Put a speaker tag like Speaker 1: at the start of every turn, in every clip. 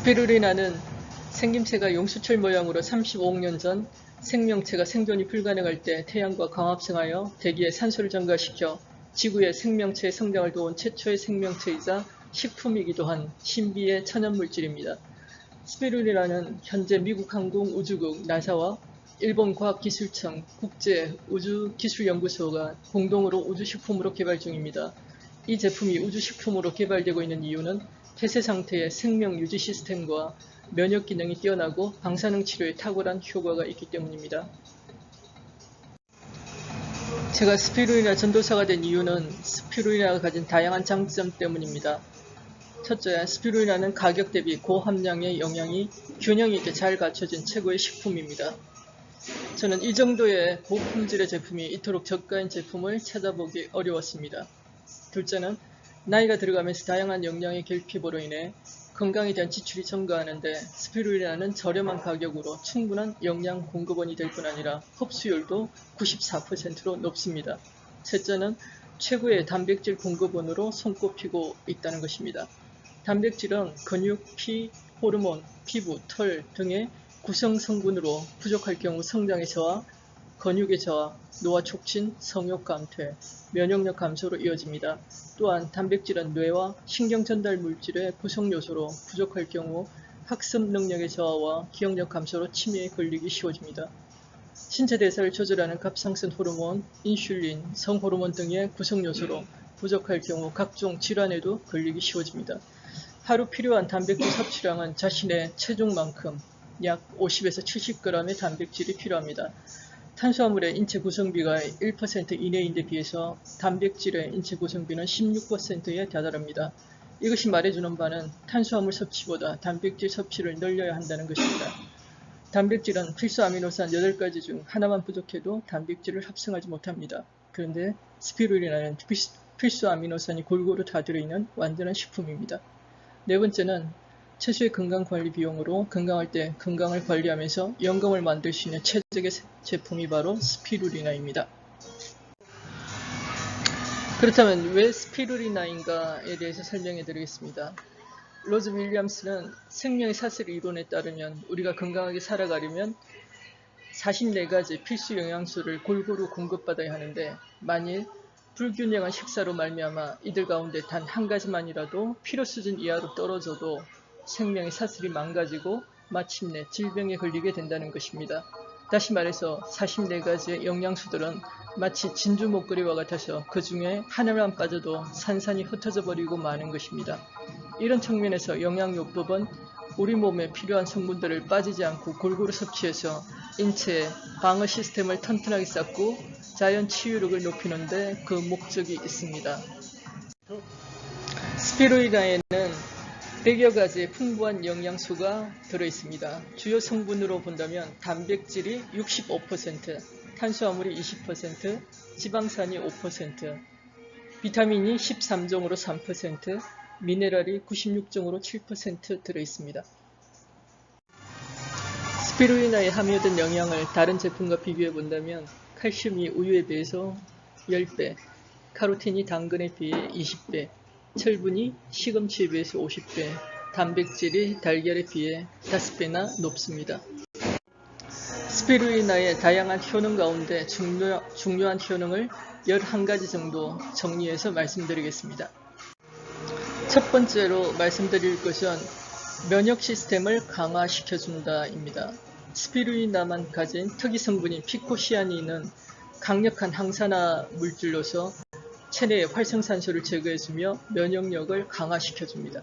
Speaker 1: 스피루리나는 생김새가 용수철 모양으로 35억 년 전 생명체가 생존이 불가능할 때 태양과 광합성하여 대기에 산소를 증가시켜 지구의 생명체의 성장을 도운 최초의 생명체이자 식품이기도 한 신비의 천연물질입니다. 스피루리나는 현재 미국 항공우주국 나사와 일본과학기술청 국제우주기술연구소가 공동으로 우주식품으로 개발 중입니다. 이 제품이 우주식품으로 개발되고 있는 이유는 폐쇄 상태의 생명 유지 시스템과 면역 기능이 뛰어나고 방사능 치료에 탁월한 효과가 있기 때문입니다. 제가 스피루리나 전도사가 된 이유는 스피루리나가 가진 다양한 장점 때문입니다. 첫째, 스피루리나는 가격 대비 고함량의 영양이 균형 있게 잘 갖춰진 최고의 식품입니다. 저는 이 정도의 고품질의 제품이 이토록 저가인 제품을 찾아보기 어려웠습니다. 둘째는 나이가 들어가면서 다양한 영양의 결핍으로 인해 건강에 대한 지출이 증가하는데 스피루리나는 저렴한 가격으로 충분한 영양 공급원이 될 뿐 아니라 흡수율도 94%로 높습니다. 셋째는 최고의 단백질 공급원으로 손꼽히고 있다는 것입니다. 단백질은 근육, 피, 호르몬, 피부, 털 등의 구성 성분으로 부족할 경우 성장의 저하, 근육의 저하, 노화 촉진, 성욕 감퇴, 면역력 감소로 이어집니다. 또한 단백질은 뇌와 신경 전달 물질의 구성 요소로 부족할 경우 학습 능력의 저하와 기억력 감소로 치매에 걸리기 쉬워집니다. 신체 대사를 조절하는 갑상선 호르몬, 인슐린, 성호르몬 등의 구성 요소로 부족할 경우 각종 질환에도 걸리기 쉬워집니다. 하루 필요한 단백질 섭취량은 자신의 체중만큼 약 50에서 70g의 단백질이 필요합니다. 탄수화물의 인체 구성비가 1% 이내인데 비해서 단백질의 인체 구성비는 16%에 다다릅니다. 이것이 말해주는 바는 탄수화물 섭취보다 단백질 섭취를 늘려야 한다는 것입니다. 단백질은 필수 아미노산 8가지 중 하나만 부족해도 단백질을 합성하지 못합니다. 그런데 스피루리나는 필수 아미노산이 골고루 다 들어있는 완전한 식품입니다. 네 번째는 최소의 건강관리 비용으로 건강할 때 건강을 관리하면서 영감을 만들 수 있는 최적의 제품이 바로 스피루리나입니다. 그렇다면 왜 스피루리나인가에 대해서 설명해 드리겠습니다. 로즈 윌리엄스는 생명의 사슬 이론에 따르면 우리가 건강하게 살아가려면 44가지 필수 영양소를 골고루 공급받아야 하는데 만일 불균형한 식사로 말미암아 이들 가운데 단 한 가지만이라도 필요 수준 이하로 떨어져도 생명의 사슬이 망가지고 마침내 질병에 걸리게 된다는 것입니다. 다시 말해서 44가지의 영양소들은 마치 진주 목걸이와 같아서 그 중에 하나만 빠져도 산산이 흩어져 버리고 마는 것입니다. 이런 측면에서 영양요법은 우리 몸에 필요한 성분들을 빠지지 않고 골고루 섭취해서 인체의 방어 시스템을 튼튼하게 쌓고 자연 치유력을 높이는 데 그 목적이 있습니다. 스피루리나에는 100여 가지의 풍부한 영양소가 들어있습니다. 주요 성분으로 본다면 단백질이 65%, 탄수화물이 20%, 지방산이 5%, 비타민이 13종으로 3%, 미네랄이 96종으로 7% 들어있습니다. 스피루리나에 함유된 영양을 다른 제품과 비교해 본다면 칼슘이 우유에 비해서 10배, 카로틴이 당근에 비해 20배, 철분이 시금치에 비해서 50배, 단백질이 달걀에 비해 5배나 높습니다. 스피루리나의 다양한 효능 가운데 중요한 효능을 11가지 정도 정리해서 말씀드리겠습니다. 첫 번째로 말씀드릴 것은 면역 시스템을 강화시켜준다입니다. 스피루리나만 가진 특이 성분인 피코시아닌은 강력한 항산화 물질로서 체내의 활성산소를 제거해주며 면역력을 강화시켜줍니다.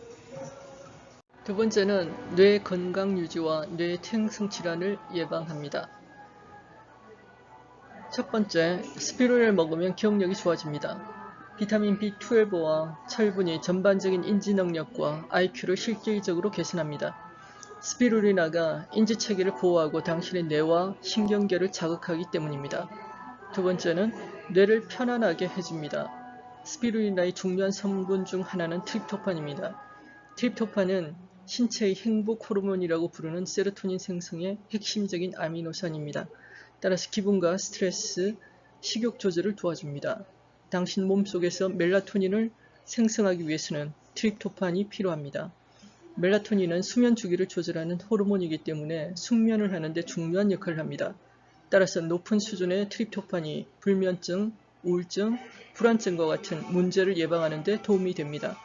Speaker 1: 두 번째는 뇌 건강 유지와 뇌 퇴행성 질환을 예방합니다. 첫 번째, 스피루리나를 먹으면 기억력이 좋아집니다. 비타민 B12와 철분이 전반적인 인지 능력과 IQ를 실질적으로 개선합니다. 스피루리나가 인지체계를 보호하고 당신의 뇌와 신경계를 자극하기 때문입니다. 두 번째는 뇌를 편안하게 해줍니다. 스피루리나의 중요한 성분 중 하나는 트립토판입니다. 트립토판은 신체의 행복 호르몬이라고 부르는 세로토닌 생성의 핵심적인 아미노산입니다. 따라서 기분과 스트레스, 식욕 조절을 도와줍니다. 당신 몸속에서 멜라토닌을 생성하기 위해서는 트립토판이 필요합니다. 멜라토닌은 수면 주기를 조절하는 호르몬이기 때문에 숙면을 하는 데 중요한 역할을 합니다. 따라서 높은 수준의 트립토판이 불면증, 우울증, 불안증과 같은 문제를 예방하는 데 도움이 됩니다.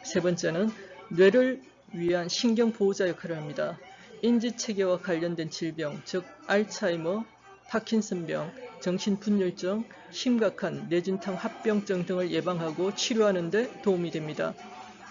Speaker 1: 세 번째는 뇌를 위한 신경보호자 역할을 합니다. 인지체계와 관련된 질병, 즉 알츠하이머, 파킨슨병, 정신분열증, 심각한 뇌진탕 합병증 등을 예방하고 치료하는 데 도움이 됩니다.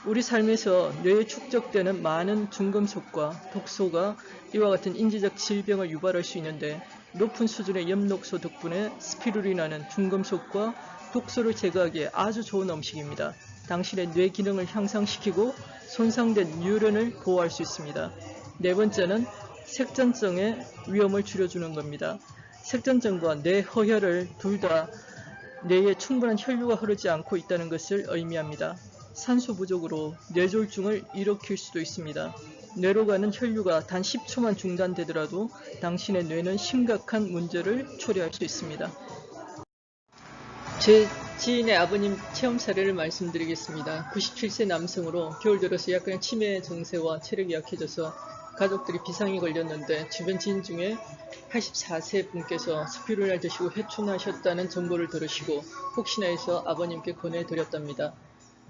Speaker 1: 우리 삶에서 뇌에 축적되는 많은 중금속과 독소가 이와 같은 인지적 질병을 유발할 수 있는데 높은 수준의 엽록소 덕분에 스피루리나는 중금속과 독소를 제거하기에 아주 좋은 음식입니다. 당신의 뇌 기능을 향상시키고 손상된 뉴런을 보호할 수 있습니다. 네 번째는 색전증의 위험을 줄여주는 겁니다. 색전증과 뇌허혈을 둘 다 뇌에 충분한 혈류가 흐르지 않고 있다는 것을 의미합니다. 산소 부족으로 뇌졸중을 일으킬 수도 있습니다. 뇌로 가는 혈류가 단 10초만 중단되더라도 당신의 뇌는 심각한 문제를 초래할 수 있습니다. 제 지인의 아버님 체험 사례를 말씀드리겠습니다. 97세 남성으로 겨울 들어서 약간의 치매 증세와 체력이 약해져서 가족들이 비상이 걸렸는데 주변 지인 중에 84세 분께서 스피루리나를 드시고 회춘하셨다는 정보를 들으시고 혹시나 해서 아버님께 권해드렸답니다.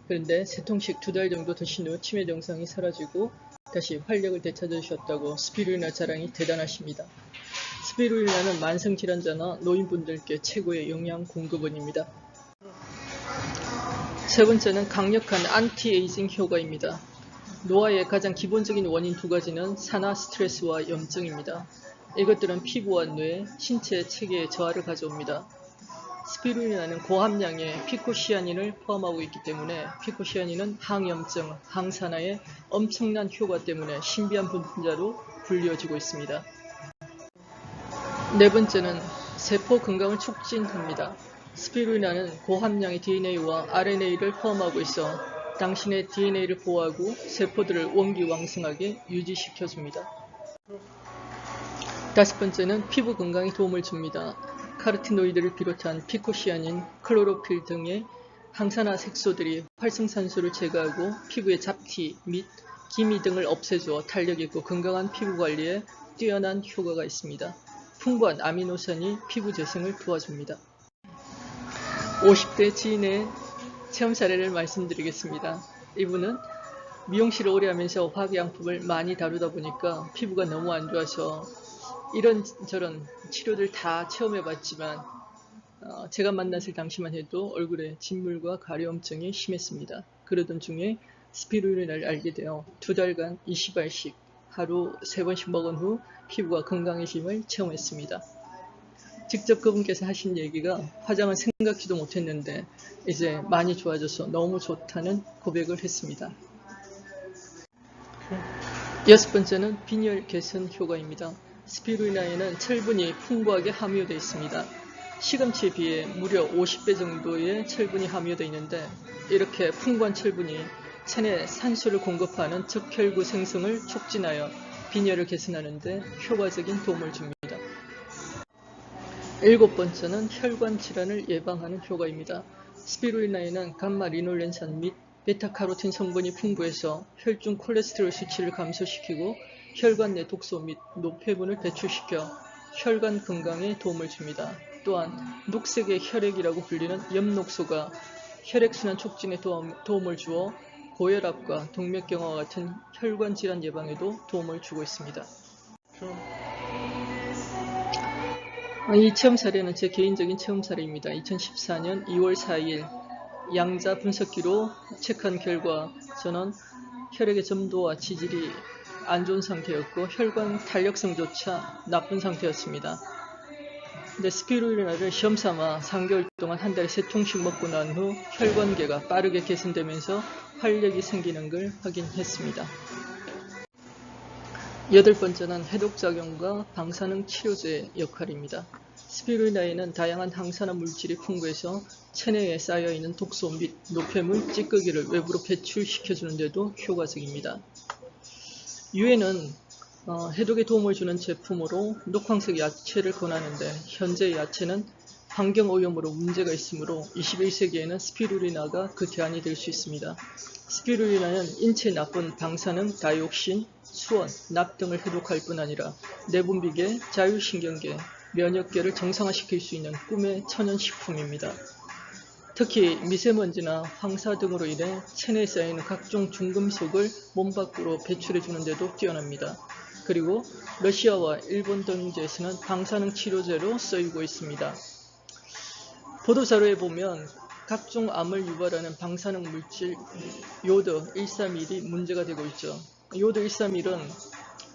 Speaker 1: 그런데 세 통씩 2달 정도 드신 후 치매 증상이 사라지고 다시 활력을 되찾으셨다고 스피루리나 자랑이 대단하십니다. 스피루리나는 만성질환자나 노인분들께 최고의 영양 공급원입니다. 세 번째는 강력한 안티에이징 효과입니다. 노화의 가장 기본적인 원인 두 가지는 산화 스트레스와 염증입니다. 이것들은 피부와 뇌, 신체 체계에 저하를 가져옵니다. 스피루리나는 고함량의 피코시아닌을 포함하고 있기 때문에 피코시아닌은 항염증, 항산화에 엄청난 효과 때문에 신비한 분자로 불리워지고 있습니다. 네 번째는 세포 건강을 촉진합니다. 스피루리나는 고함량의 DNA와 RNA를 포함하고 있어 당신의 DNA를 보호하고 세포들을 원기왕성하게 유지시켜줍니다. 다섯 번째는 피부 건강에 도움을 줍니다. 카로티노이드를 비롯한 피코시아닌, 클로로필 등의 항산화 색소들이 활성산소를 제거하고 피부의 잡티 및 기미 등을 없애주어 탄력있고 건강한 피부 관리에 뛰어난 효과가 있습니다. 풍부한 아미노산이 피부 재생을 도와줍니다. 50대 지인의 체험 사례를 말씀드리겠습니다. 이분은 미용실을 오래 하면서 화학양품을 많이 다루다 보니까 피부가 너무 안 좋아서 이런저런 치료를 다 체험해봤지만 제가 만났을 당시만 해도 얼굴에 진물과 가려움증이 심했습니다. 그러던 중에 스피루리나를 알게 되어 2달간 20알씩 하루 3번씩 먹은 후 피부가 건강해짐을 체험했습니다. 직접 그분께서 하신 얘기가 화장을 생각지도 못했는데 이제 많이 좋아져서 너무 좋다는 고백을 했습니다. 여섯 번째는 빈혈 개선 효과입니다. 스피루리나에는 철분이 풍부하게 함유되어 있습니다. 시금치에 비해 무려 50배 정도의 철분이 함유되어 있는데 이렇게 풍부한 철분이 체내 산소를 공급하는 적혈구 생성을 촉진하여 빈혈을 개선하는 데 효과적인 도움을 줍니다. 일곱 번째는 혈관 질환을 예방하는 효과입니다. 스피루리나에는 감마리놀렌산 및 베타카로틴 성분이 풍부해서 혈중 콜레스테롤 수치를 감소시키고 혈관 내 독소 및 노폐분을 배출시켜 혈관 건강에 도움을 줍니다. 또한 녹색의 혈액이라고 불리는 엽록소가 혈액순환 촉진에 도움을 주어 고혈압과 동맥경화와 같은 혈관 질환 예방에도 도움을 주고 있습니다. 이 체험 사례는 제 개인적인 체험 사례입니다. 2014년 2월 4일 양자 분석기로 체크한 결과 저는 혈액의 점도와 지질이 안 좋은 상태였고 혈관 탄력성조차 나쁜 상태였습니다. 근데 스피루리나를 시험삼아 3개월 동안 한 달에 3통씩 먹고 난 후 혈관계가 빠르게 개선되면서 활력이 생기는 걸 확인했습니다. 여덟 번째는 해독작용과 방사능 치료제의 역할입니다. 스피루리나에는 다양한 항산화 물질이 풍부해서 체내에 쌓여있는 독소 및 노폐물, 찌꺼기를 외부로 배출시켜주는 데도 효과적입니다. 유해는 해독에 도움을 주는 제품으로 녹황색 야채를 권하는데 현재 야채는 환경오염으로 문제가 있으므로 21세기에는 스피루리나가 그 대안이 될 수 있습니다. 스피루리나는 인체에 나쁜 방사능, 다이옥신, 수원, 납 등을 해독할 뿐 아니라 내분비계, 자율신경계, 면역계를 정상화시킬 수 있는 꿈의 천연식품입니다. 특히 미세먼지나 황사 등으로 인해 체내에 쌓이는 각종 중금속을 몸 밖으로 배출해주는 데도 뛰어납니다. 그리고 러시아와 일본 등지에서는 방사능 치료제로 쓰이고 있습니다. 보도자료에 보면 각종 암을 유발하는 방사능 물질 요드 131이 문제가 되고 있죠. 요드 131은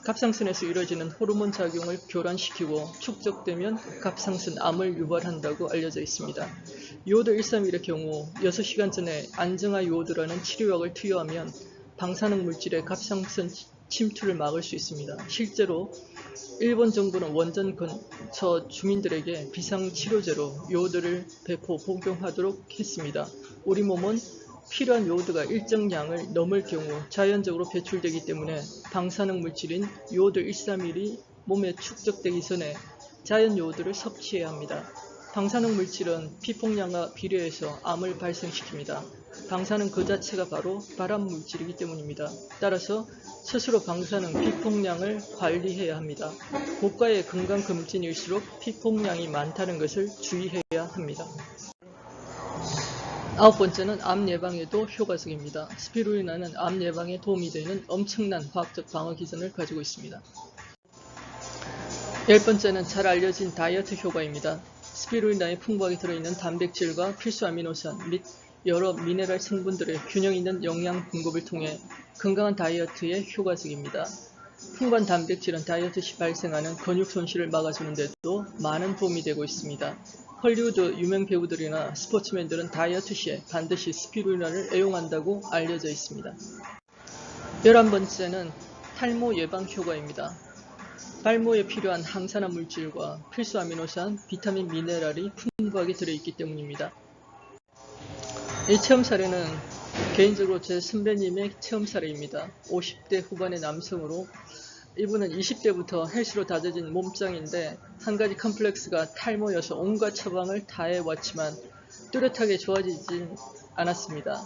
Speaker 1: 갑상선에서 이루어지는 호르몬 작용을 교란시키고 축적되면 갑상선 암을 유발한다고 알려져 있습니다. 요드 131의 경우 6시간 전에 안정화 요드라는 치료약을 투여하면 방사능 물질의 갑상선 침투를 막을 수 있습니다. 실제로 일본 정부는 원전 근처 주민들에게 비상치료제로 요드를 배포 복용하도록 했습니다. 우리 몸은 필요한 요드가 일정량을 넘을 경우 자연적으로 배출되기 때문에 방사능 물질인 요드 131이 몸에 축적되기 전에 자연 요드를 섭취해야 합니다. 방사능 물질은 피폭량과 비례해서 암을 발생시킵니다. 방사능 그 자체가 바로 발암 물질이기 때문입니다. 따라서 스스로 방사능 피폭량을 관리해야 합니다. 고가의 건강검진일수록 피폭량이 많다는 것을 주의해야 합니다. 9번째는 암 예방에도 효과적입니다. 스피루리나는 암 예방에 도움이 되는 엄청난 화학적 방어 기전을 가지고 있습니다. 10번째는 잘 알려진 다이어트 효과입니다. 스피루리나에 풍부하게 들어있는 단백질과 필수 아미노산 및 여러 미네랄 성분들의 균형 있는 영양 공급을 통해 건강한 다이어트에 효과적입니다. 풍부한 단백질은 다이어트 시 발생하는 근육 손실을 막아주는 데도 많은 도움이 되고 있습니다. 헐리우드 유명 배우들이나 스포츠맨들은 다이어트 시에 반드시 스피루리나를 애용한다고 알려져 있습니다. 11번째는 탈모 예방 효과입니다. 발모에 필요한 항산화 물질과 필수 아미노산, 비타민, 미네랄이 풍부하게 들어있기 때문입니다. 이 체험 사례는 개인적으로 제 선배님의 체험 사례입니다. 50대 후반의 남성으로 이분은 20대부터 헬스로 다져진 몸짱인데 한 가지 컴플렉스가 탈모여서 온갖 처방을 다 해왔지만 뚜렷하게 좋아지진 않았습니다.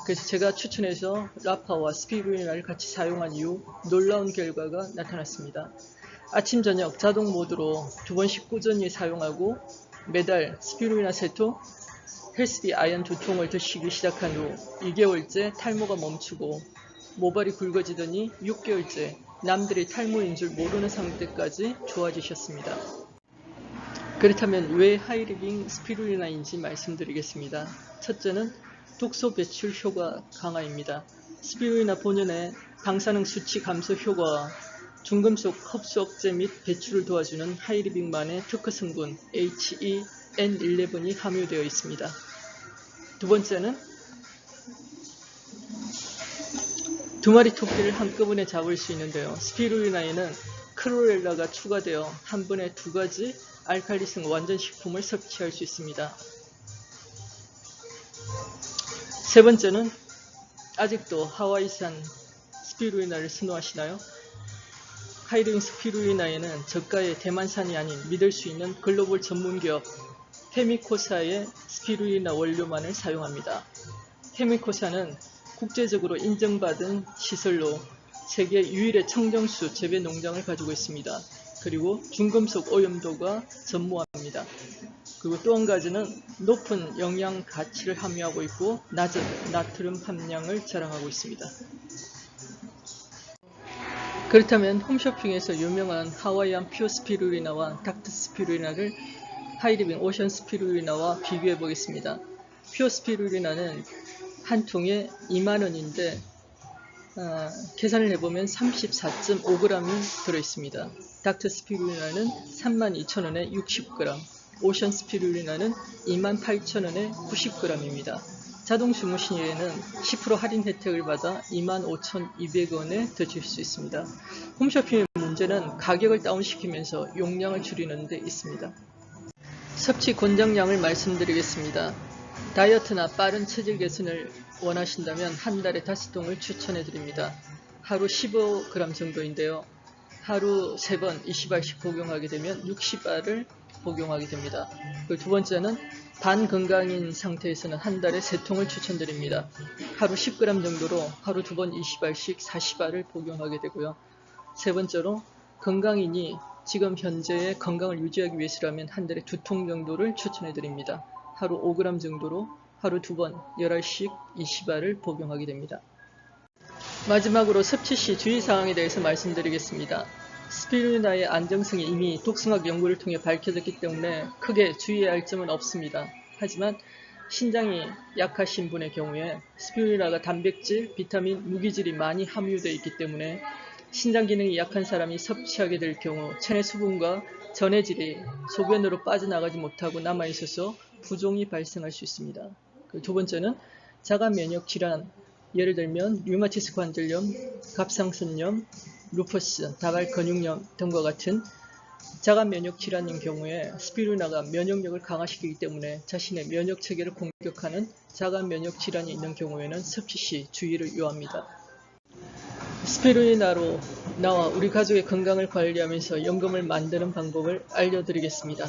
Speaker 1: 그래서 제가 추천해서 라파와 스피루리나를 같이 사용한 이후 놀라운 결과가 나타났습니다. 아침 저녁 자동 모드로 2번씩 꾸준히 사용하고 매달 스피루리나 3통, 헬스비 아연 2통을 드시기 시작한 후 2개월째 탈모가 멈추고 모발이 굵어지더니 6개월째 남들이 탈모인 줄 모르는 상태까지 좋아지셨습니다. 그렇다면 왜 하이리빙 스피루리나인지 말씀드리겠습니다. 첫째는 독소 배출 효과 강화입니다. 스피루리나 본연의 방사능 수치 감소 효과와 중금속 흡수 억제 및 배출을 도와주는 하이리빙만의 특허 성분 HEN11이 함유되어 있습니다. 두 번째는 두 마리 토끼를 한꺼번에 잡을 수 있는데요. 스피루리나에는 클로렐라가 추가되어 한 번에 두 가지 알칼리성 완전식품을 섭취할 수 있습니다. 세 번째는 아직도 하와이산 스피루리나를 선호하시나요? 하이리빙 스피루리나에는 저가의 대만산이 아닌 믿을 수 있는 글로벌 전문기업 페미코사의 스피루리나 원료만을 사용합니다. 페미코사는 국제적으로 인정받은 시설로 세계 유일의 청정수 재배 농장을 가지고 있습니다. 그리고 중금속 오염도가 전무합니다. 그리고 또 한 가지는 높은 영양 가치를 함유하고 있고 낮은 나트륨 함량을 자랑하고 있습니다. 그렇다면 홈쇼핑에서 유명한 하와이안 퓨어 스피루리나와 닥터 스피루리나를 하이리빙 오션 스피루리나와 비교해 보겠습니다. 퓨어 스피루리나는 한 통에 2만원인데 계산을 해보면 34.5g이 들어있습니다. 닥터 스피루리나는 32,000원에 60g, 오션 스피루리나는 28,000원에 90g입니다. 자동 주문 시에는 10% 할인 혜택을 받아 25,200원에 드실 수 있습니다. 홈쇼핑의 문제는 가격을 다운시키면서 용량을 줄이는 데 있습니다. 섭취 권장량을 말씀드리겠습니다. 다이어트나 빠른 체질 개선을 원하신다면 한 달에 5통을 추천해 드립니다. 하루 15g 정도인데요. 하루 3번 20알씩 복용하게 되면 60알을 복용하게 됩니다. 그리고 두 번째는 반건강인 상태에서는 한 달에 3통을 추천드립니다. 하루 10g 정도로 하루 2번 20알씩 40알을 복용하게 되고요. 세 번째로 건강인이 지금 현재의 건강을 유지하기 위해서라면 한 달에 2통 정도를 추천해드립니다. 하루 5g 정도로 하루 2번 11씩 20알을 복용하게 됩니다. 마지막으로 섭취 시 주의사항에 대해서 말씀드리겠습니다. 스피루리나의 안정성이 이미 독성학 연구를 통해 밝혀졌기 때문에 크게 주의해야 할 점은 없습니다. 하지만 신장이 약하신 분의 경우에 스피루리나가 단백질, 비타민, 무기질이 많이 함유되어 있기 때문에 신장 기능이 약한 사람이 섭취하게 될 경우 체내 수분과 전해질이 소변으로 빠져나가지 못하고 남아있어서 부종이 발생할 수 있습니다. 두 번째는 자가 면역 질환, 예를 들면 류마티스 관절염, 갑상선염, 루퍼스, 다발 근육염 등과 같은 자가 면역 질환인 경우에 스피루리나가 면역력을 강화시키기 때문에 자신의 면역 체계를 공격하는 자가 면역 질환이 있는 경우에는 섭취 시 주의를 요합니다. 스피루리나로 나와 우리 가족의 건강을 관리하면서 연금을 만드는 방법을 알려드리겠습니다.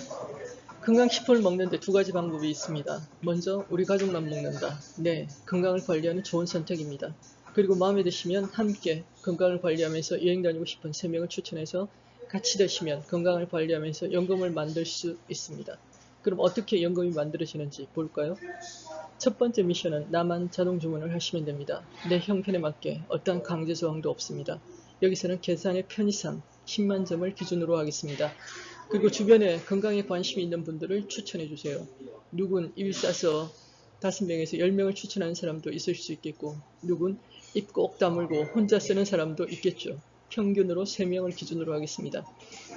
Speaker 1: 건강식품을 먹는데 2가지 방법이 있습니다. 먼저 우리 가족만 먹는다. 네, 건강을 관리하는 좋은 선택입니다. 그리고 마음에 드시면 함께 건강을 관리하면서 여행 다니고 싶은 3명을 추천해서 같이 드시면 건강을 관리하면서 연금을 만들 수 있습니다. 그럼 어떻게 연금이 만들어지는지 볼까요? 첫 번째 미션은 나만 자동 주문을 하시면 됩니다. 내 형편에 맞게 어떤 강제 조항도 없습니다. 여기서는 계산의 편의상 10만 점을 기준으로 하겠습니다. 그리고 주변에 건강에 관심이 있는 분들을 추천해 주세요. 누군 입 싸서 5명에서 10명을 추천하는 사람도 있을 수 있겠고, 누군 입 꼭 다물고 혼자 쓰는 사람도 있겠죠. 평균으로 3명을 기준으로 하겠습니다.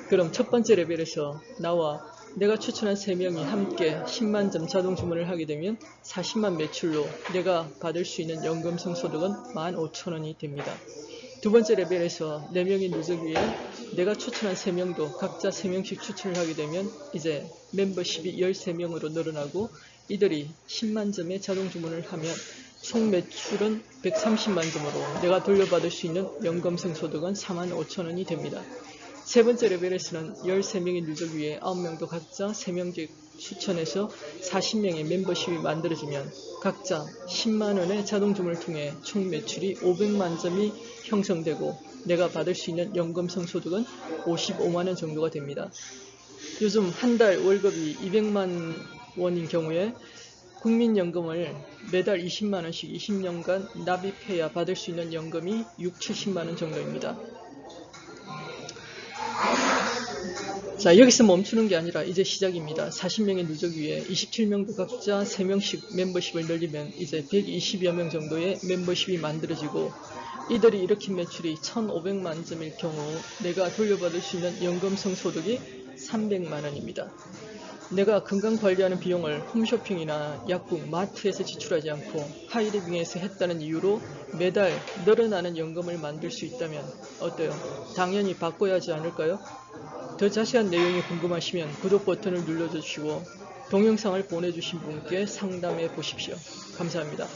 Speaker 1: 그럼 첫 번째 레벨에서 나와 내가 추천한 3명이 함께 10만 점 자동 주문을 하게 되면 40만 매출로 내가 받을 수 있는 연금성 소득은 15,000원이 됩니다. 두 번째 레벨에서 4명의 누적 위에 내가 추천한 3명도 각자 3명씩 추천을 하게 되면 이제 멤버십이 13명으로 늘어나고 이들이 10만 점의 자동 주문을 하면 총 매출은 130만 점으로 내가 돌려받을 수 있는 연금성 소득은 45,000원이 됩니다. 세 번째 레벨에서는 13명의 누적 위에 9명도 각자 3명씩 추천해서 40명의 멤버십이 만들어지면 각자 10만원의 자동 주문을 통해 총 매출이 500만 점이 형성되고 내가 받을 수 있는 연금성 소득은 55만원 정도가 됩니다. 요즘 한 달 월급이 200만 원인 경우에 국민연금을 매달 20만원씩 20년간 납입해야 받을 수 있는 연금이 6, 70만원 정도입니다. 자, 여기서 멈추는 게 아니라 이제 시작입니다. 40명의 누적 위에 27명도 각자 3명씩 멤버십을 늘리면 이제 120여 명 정도의 멤버십이 만들어지고 이들이 일으킨 매출이 1,500만 점일 경우 내가 돌려받을 수 있는 연금성 소득이 300만원입니다. 내가 건강관리하는 비용을 홈쇼핑이나 약국, 마트에서 지출하지 않고 하이리빙에서 했다는 이유로 매달 늘어나는 연금을 만들 수 있다면 어때요? 당연히 바꿔야 하지 않을까요? 더 자세한 내용이 궁금하시면 구독 버튼을 눌러주시고 동영상을 보내주신 분께 상담해 보십시오. 감사합니다.